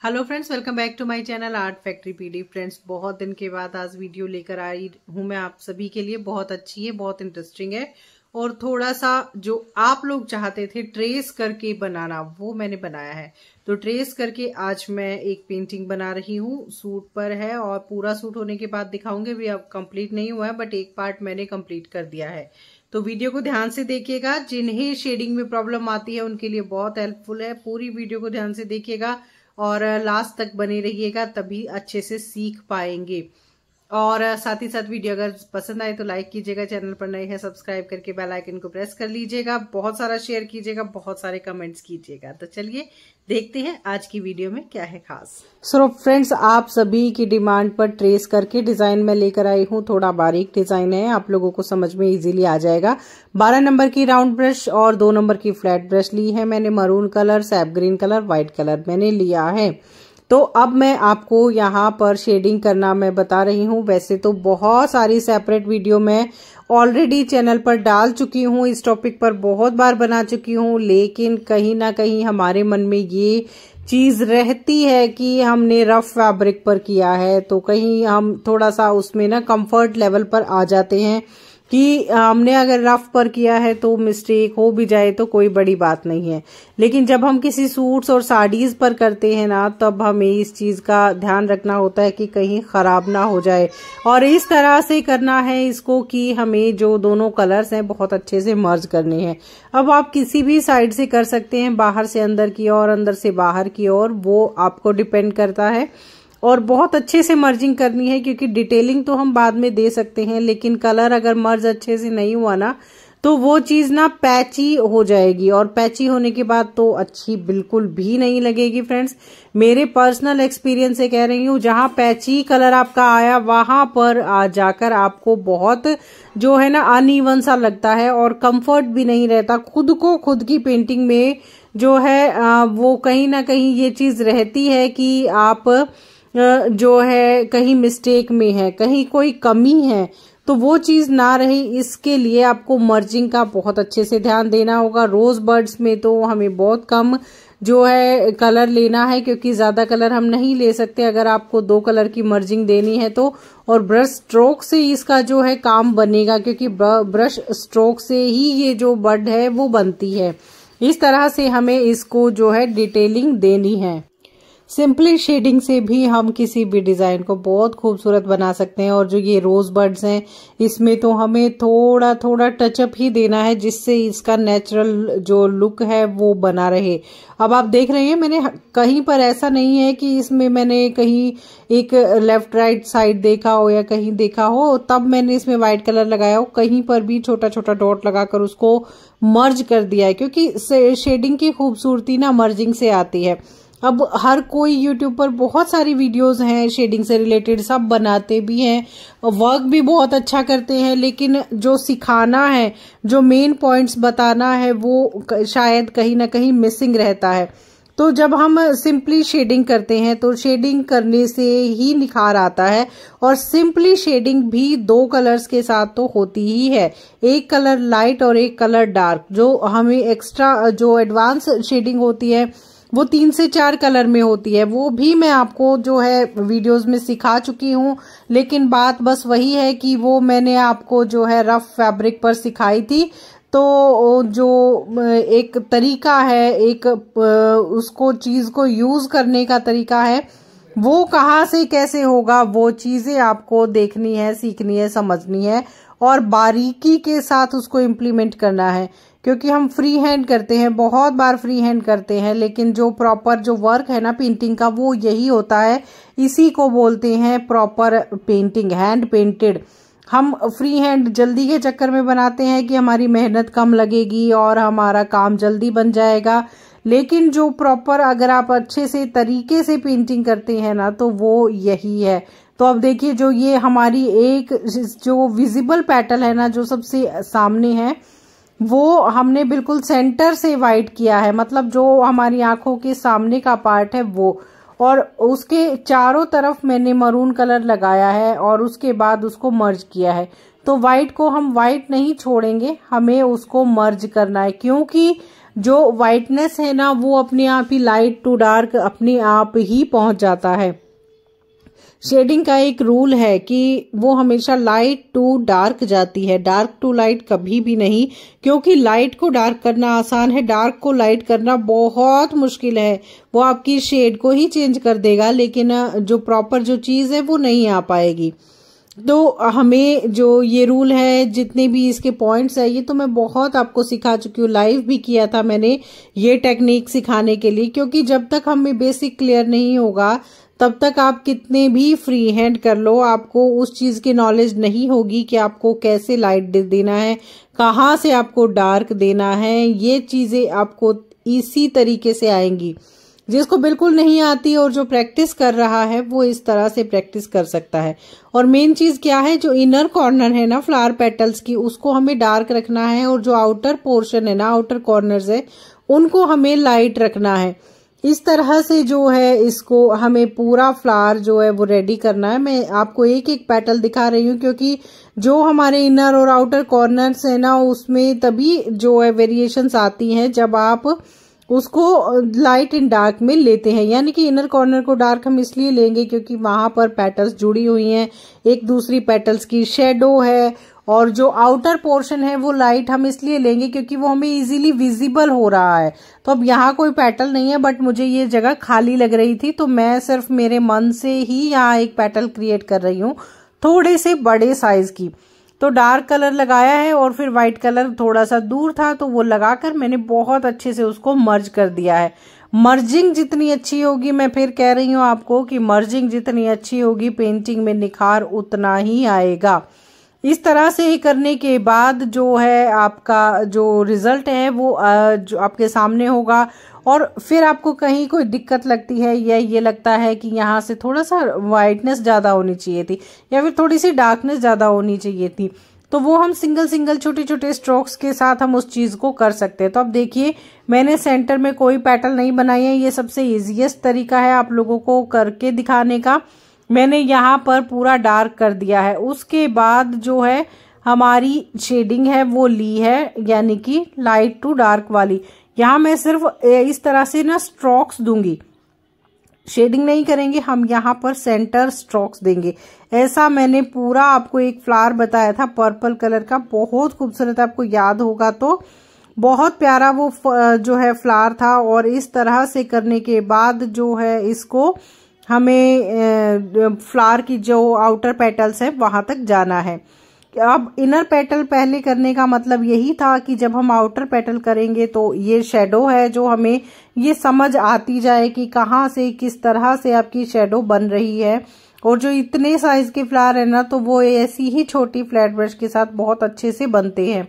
Hello friends, welcome back to my channel art factory PD. Friends, बहुत दिन के बाद आज वीडियो लेकर आई हूं मैं आप सभी के लिए। बहुत अच्छी है, बहुत इंटरेस्टिंग है और थोड़ा सा जो आप लोग चाहते थे ट्रेस करके बनाना वो मैंने बनाया है। तो ट्रेस करके आज मैं एक पेंटिंग बना रही हूँ, सूट पर है और पूरा सूट होने के बाद दिखाऊंगी। भी अब कंप्लीट नहीं हुआ है बट एक पार्ट मैंने कंप्लीट कर दिया है। तो वीडियो को ध्यान से देखिएगा। जिन्हें शेडिंग में प्रॉब्लम आती है उनके लिए बहुत हेल्पफुल है। पूरी वीडियो को ध्यान से देखिएगा और लास्ट तक बने रहिएगा, तभी अच्छे से सीख पाएंगे। और साथ ही साथ वीडियो अगर पसंद आए तो लाइक कीजिएगा, चैनल पर नए हैं सब्सक्राइब करके बेल आइकन को प्रेस कर लीजिएगा, बहुत सारा शेयर कीजिएगा, बहुत सारे कमेंट्स कीजिएगा। तो चलिए देखते हैं आज की वीडियो में क्या है खास। सो फ्रेंड्स, आप सभी की डिमांड पर ट्रेस करके डिजाइन में लेकर आई हूँ। थोड़ा बारीक डिजाइन है, आप लोगों को समझ में इजीली आ जाएगा। 12 नंबर की राउंड ब्रश और 2 नंबर की फ्लैट ब्रश ली है मैंने। Maroon colour, SAP green colour, white colour मैंने लिया है। तो अब मैं आपको यहाँ पर शेडिंग करना मैं बता रही हूँ। वैसे तो बहुत सारी सेपरेट वीडियो मैं ऑलरेडी चैनल पर डाल चुकी हूँ, इस टॉपिक पर बहुत बार बना चुकी हूँ, लेकिन कहीं ना कहीं हमारे मन में ये चीज रहती है कि हमने रफ फैब्रिक पर किया है तो कहीं हम थोड़ा सा उसमें ना कंफर्ट लेवल पर आ जाते हैं कि हमने अगर रफ पर किया है तो मिस्टेक हो भी जाए तो कोई बड़ी बात नहीं है। लेकिन जब हम किसी सूट्स और साड़ीज पर करते हैं ना, तब हमें इस चीज का ध्यान रखना होता है कि कहीं खराब ना हो जाए। और इस तरह से करना है इसको कि हमें जो दोनों कलर्स हैं बहुत अच्छे से मर्ज करने हैं। अब आप किसी भी साइड से कर सकते हैं, बाहर से अंदर की ओर, अंदर से बाहर की ओर, वो आपको डिपेंड करता है। और बहुत अच्छे से मर्जिंग करनी है, क्योंकि डिटेलिंग तो हम बाद में दे सकते हैं, लेकिन कलर अगर मर्ज अच्छे से नहीं हुआ ना तो वो चीज ना पैची हो जाएगी, और पैची होने के बाद तो अच्छी बिल्कुल भी नहीं लगेगी। फ्रेंड्स, मेरे पर्सनल एक्सपीरियंस से कह रही हूँ, जहां पैची कलर आपका आया वहां पर आ जाकर आपको बहुत जो है ना अनइवन सा लगता है और कंफर्ट भी नहीं रहता। खुद को खुद की पेंटिंग में जो है वो कहीं ना कहीं ये चीज रहती है कि आप जो है कहीं मिस्टेक में है, कहीं कोई कमी है, तो वो चीज ना रहे। इसके लिए आपको मर्जिंग का बहुत अच्छे से ध्यान देना होगा। रोज बर्ड्स में तो हमें बहुत कम जो है कलर लेना है, क्योंकि ज्यादा कलर हम नहीं ले सकते अगर आपको 2 कलर की मर्जिंग देनी है तो। और ब्रश स्ट्रोक से इसका जो है काम बनेगा, क्योंकि ब्रश स्ट्रोक से ही ये जो बर्ड है वो बनती है। इस तरह से हमें इसको जो है डिटेलिंग देनी है। सिंपली शेडिंग से भी हम किसी भी डिजाइन को बहुत खूबसूरत बना सकते हैं। और जो ये रोज बर्ड्स हैं, इसमें तो हमें थोड़ा थोड़ा टचअप ही देना है, जिससे इसका नेचुरल जो लुक है वो बना रहे। अब आप देख रहे हैं, मैंने कहीं पर ऐसा नहीं है कि इसमें मैंने कहीं एक लेफ्ट राइट साइड देखा हो या कहीं देखा हो तब मैंने इसमें व्हाइट कलर लगाया हो। कहीं पर भी छोटा छोटा डॉट लगाकर उसको मर्ज कर दिया है, क्योंकि शेडिंग की खूबसूरती ना मर्जिंग से आती है। अब हर कोई यूट्यूब पर बहुत सारी वीडियोस हैं शेडिंग से रिलेटेड, सब बनाते भी हैं, वर्क भी बहुत अच्छा करते हैं, लेकिन जो सिखाना है, जो मेन पॉइंट्स बताना है, वो शायद कहीं ना कहीं मिसिंग रहता है। तो जब हम सिंपली शेडिंग करते हैं तो शेडिंग करने से ही निखार आता है। और सिंपली शेडिंग भी 2 कलर्स के साथ तो होती ही है, एक कलर लाइट और एक कलर डार्क। जो हमें एक्स्ट्रा जो एडवांस शेडिंग होती है वो 3 से 4 कलर में होती है, वो भी मैं आपको जो है वीडियोस में सिखा चुकी हूँ। लेकिन बात बस वही है कि वो मैंने आपको जो है रफ फैब्रिक पर सिखाई थी। तो जो एक तरीका है, एक उसको चीज को यूज करने का तरीका है, वो कहाँ से कैसे होगा वो चीजें आपको देखनी है, सीखनी है, समझनी है और बारीकी के साथ उसको इम्प्लीमेंट करना है। क्योंकि हम फ्री हैंड करते हैं, बहुत बार फ्री हैंड करते हैं, लेकिन जो प्रॉपर जो वर्क है ना पेंटिंग का वो यही होता है। इसी को बोलते हैं प्रॉपर पेंटिंग, हैंड पेंटेड। हम फ्री हैंड जल्दी के चक्कर में बनाते हैं कि हमारी मेहनत कम लगेगी और हमारा काम जल्दी बन जाएगा, लेकिन जो प्रॉपर अगर आप अच्छे से तरीके से पेंटिंग करते हैं ना तो वो यही है। तो अब देखिए, जो ये हमारी एक जो विजिबल पेटल है ना, जो सबसे सामने है, वो हमने बिल्कुल सेंटर से वाइट किया है, मतलब जो हमारी आंखों के सामने का पार्ट है वो। और उसके चारों तरफ मैंने मरून कलर लगाया है और उसके बाद उसको मर्ज किया है। तो व्हाइट को हम व्हाइट नहीं छोड़ेंगे, हमें उसको मर्ज करना है, क्योंकि जो वाइटनेस है ना वो अपने आप ही लाइट टू डार्क अपने आप ही पहुंच जाता है। शेडिंग का एक रूल है कि वो हमेशा लाइट टू डार्क जाती है, डार्क टू लाइट कभी भी नहीं, क्योंकि लाइट को डार्क करना आसान है, डार्क को लाइट करना बहुत मुश्किल है। वो आपकी शेड को ही चेंज कर देगा, लेकिन जो प्रॉपर जो चीज है वो नहीं आ पाएगी। तो हमें जो ये रूल है, जितने भी इसके पॉइंट्स है, ये तो मैं बहुत आपको सिखा चुकी हूँ, लाइव भी किया था मैंने ये टेक्निक सिखाने के लिए, क्योंकि जब तक हमें बेसिक क्लियर नहीं होगा तब तक आप कितने भी फ्री हैंड कर लो, आपको उस चीज की नॉलेज नहीं होगी कि आपको कैसे लाइट देना है, कहाँ से आपको डार्क देना है। ये चीजें आपको इसी तरीके से आएंगी। जिसको बिल्कुल नहीं आती और जो प्रैक्टिस कर रहा है वो इस तरह से प्रैक्टिस कर सकता है। और मेन चीज क्या है, जो इनर कॉर्नर है ना फ्लावर पेटल्स की, उसको हमें डार्क रखना है, और जो आउटर पोर्शन है ना, आउटर कॉर्नर्स है, उनको हमें लाइट रखना है। इस तरह से जो है इसको हमें पूरा फ्लावर जो है वो रेडी करना है। मैं आपको एक एक पेटल दिखा रही हूँ, क्योंकि जो हमारे इनर और आउटर कॉर्नर्स है ना, उसमें तभी जो है वेरिएशंस आती हैं जब आप उसको लाइट एंड डार्क में लेते हैं। यानी कि इनर कॉर्नर को डार्क हम इसलिए लेंगे क्योंकि वहां पर पेटल्स जुड़ी हुई हैं, एक दूसरी पेटल्स की शेडो है, और जो आउटर पोर्शन है वो लाइट हम इसलिए लेंगे क्योंकि वो हमें इजीली विजिबल हो रहा है। तो अब यहाँ कोई पेटल नहीं है, बट मुझे ये जगह खाली लग रही थी, तो मैं सिर्फ मेरे मन से ही यहाँ एक पेटल क्रिएट कर रही हूँ, थोड़े से बड़े साइज की। तो डार्क कलर लगाया है, और फिर व्हाइट कलर थोड़ा सा दूर था तो वो लगाकर मैंने बहुत अच्छे से उसको मर्ज कर दिया है। मर्जिंग जितनी अच्छी होगी, मैं फिर कह रही हूँ आपको कि मर्जिंग जितनी अच्छी होगी, पेंटिंग में निखार उतना ही आएगा। इस तरह से ही करने के बाद जो है आपका जो रिजल्ट है वो जो आपके सामने होगा। और फिर आपको कहीं कोई दिक्कत लगती है या ये लगता है कि यहाँ से थोड़ा सा वाइटनेस ज्यादा होनी चाहिए थी, या फिर थोड़ी सी डार्कनेस ज्यादा होनी चाहिए थी, तो वो हम सिंगल छोटे छोटे स्ट्रोक्स के साथ हम उस चीज को कर सकते हैं। तो अब देखिए, मैंने सेंटर में कोई पेटल नहीं बनाई है, ये सबसे इजीएस्ट तरीका है आप लोगों को करके दिखाने का। मैंने यहाँ पर पूरा डार्क कर दिया है। उसके बाद जो है हमारी शेडिंग है वो ली है, यानी कि लाइट टू डार्क वाली। यहाँ मैं सिर्फ इस तरह से ना स्ट्रोक्स दूंगी, शेडिंग नहीं करेंगे हम, यहाँ पर सेंटर स्ट्रोक्स देंगे। ऐसा मैंने पूरा आपको एक फ्लावर बताया था पर्पल कलर का, बहुत खूबसूरत, आपको याद होगा तो बहुत प्यारा वो जो है फ्लावर था। और इस तरह से करने के बाद जो है इसको हमें फ्लावर की जो आउटर पेटल्स है वहां तक जाना है। अब इनर पेटल पहले करने का मतलब यही था कि जब हम आउटर पेटल करेंगे तो ये शेडो है जो हमें ये समझ आती जाए कि कहाँ से किस तरह से आपकी शेडो बन रही है। और जो इतने साइज के फ्लावर है ना, तो वो ऐसी ही छोटी फ्लैट ब्रश के साथ बहुत अच्छे से बनते हैं।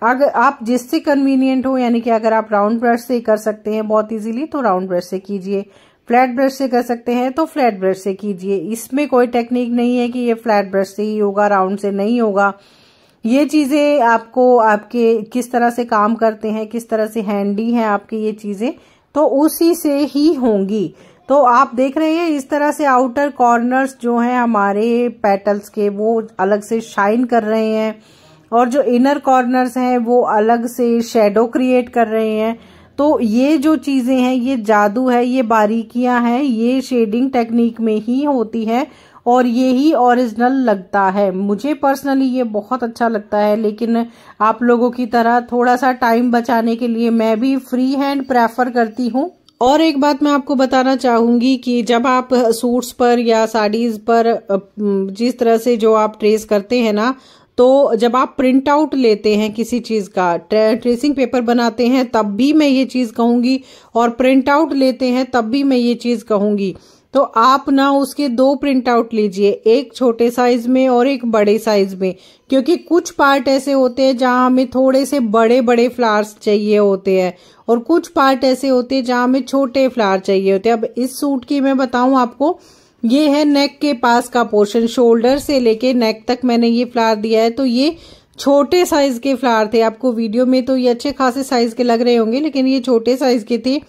अगर आप जिससे कन्वीनियंट हो, यानी कि अगर आप राउंड ब्रश से कर सकते हैं बहुत इजीली तो राउंड ब्रश से कीजिए, फ्लैट ब्रश से कर सकते हैं तो फ्लैट ब्रश से कीजिए। इसमें कोई टेक्निक नहीं है कि ये फ्लैट ब्रश से ही होगा, राउंड से नहीं होगा। ये चीजें आपको आपके किस तरह से काम करते हैं, किस तरह से हैंडी हैं आपकी ये चीजें, तो उसी से ही होंगी। तो आप देख रहे हैं इस तरह से आउटर कॉर्नर्स जो हैं हमारे पेटल्स के वो अलग से शाइन कर रहे हैं, और जो इनर कॉर्नर्स हैं वो अलग से शेडो क्रिएट कर रहे हैं। तो ये जो चीजें हैं ये जादू है, ये बारीकियां हैं, ये शेडिंग टेक्निक में ही होती है और ये ही ओरिजिनल लगता है। मुझे पर्सनली ये बहुत अच्छा लगता है, लेकिन आप लोगों की तरह थोड़ा सा टाइम बचाने के लिए मैं भी फ्री हैंड प्रेफर करती हूँ। और एक बात मैं आपको बताना चाहूंगी कि जब आप सूट्स पर या साड़ीज पर जिस तरह से जो आप ट्रेस करते हैं ना, तो जब आप प्रिंट आउट लेते हैं किसी चीज का, ट्रेसिंग पेपर बनाते हैं, तब भी मैं ये चीज कहूंगी, और प्रिंट आउट लेते हैं तब भी मैं ये चीज कहूंगी। तो आप ना उसके 2 प्रिंट आउट लीजिए, एक छोटे साइज में और एक बड़े साइज में, क्योंकि कुछ पार्ट ऐसे होते हैं जहां हमें थोड़े से बड़े बड़े फ्लावर्स चाहिए होते हैं, और कुछ पार्ट ऐसे होते हैं जहां हमें छोटे फ्लावर चाहिए होते हैं। अब इस सूट की मैं बताऊं आपको, ये है नेक के पास का पोर्शन, शोल्डर से लेके नेक तक मैंने ये फ्लावर दिया है। तो ये छोटे साइज के फ्लावर थे, आपको वीडियो में तो ये अच्छे खासे साइज के लग रहे होंगे, लेकिन ये छोटे साइज के थे।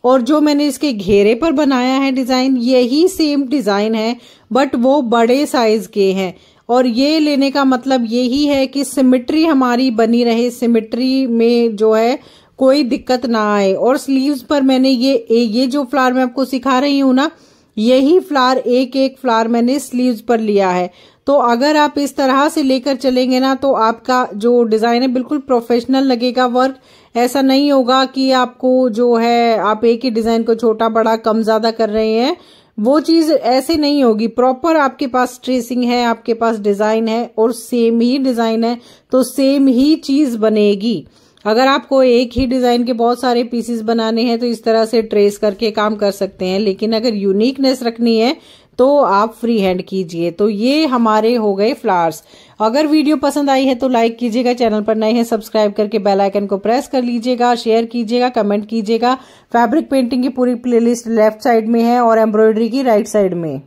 और जो मैंने इसके घेरे पर बनाया है डिजाइन, यही सेम डिजाइन है, बट वो बड़े साइज के हैं। और ये लेने का मतलब यही है कि सिमेट्री हमारी बनी रहे, सिमेट्री में जो है कोई दिक्कत ना आए। और स्लीव्स पर मैंने ये जो फ्लावर मैं आपको सिखा रही हूं ना, यही फ्लावर एक एक फ्लावर मैंने स्लीव्स पर लिया है। तो अगर आप इस तरह से लेकर चलेंगे ना तो आपका जो डिजाइन है बिल्कुल प्रोफेशनल लगेगा वर्क। ऐसा नहीं होगा कि आपको जो है आप एक ही डिजाइन को छोटा बड़ा कम ज्यादा कर रहे हैं, वो चीज ऐसे नहीं होगी। प्रॉपर आपके पास ट्रेसिंग है, आपके पास डिजाइन है और सेम ही डिजाइन है तो सेम ही चीज बनेगी। अगर आपको एक ही डिजाइन के बहुत सारे पीसेस बनाने हैं तो इस तरह से ट्रेस करके काम कर सकते हैं, लेकिन अगर यूनिकनेस रखनी है तो आप फ्री हैंड कीजिए। तो ये हमारे हो गए फ्लावर्स। अगर वीडियो पसंद आई है तो लाइक कीजिएगा, चैनल पर नए हैं सब्सक्राइब करके बेल आइकन को प्रेस कर लीजिएगा, शेयर कीजिएगा, कमेंट कीजिएगा। फैब्रिक पेंटिंग की पूरी प्लेलिस्ट लेफ्ट साइड में है और एम्ब्रॉयडरी की राइट साइड में।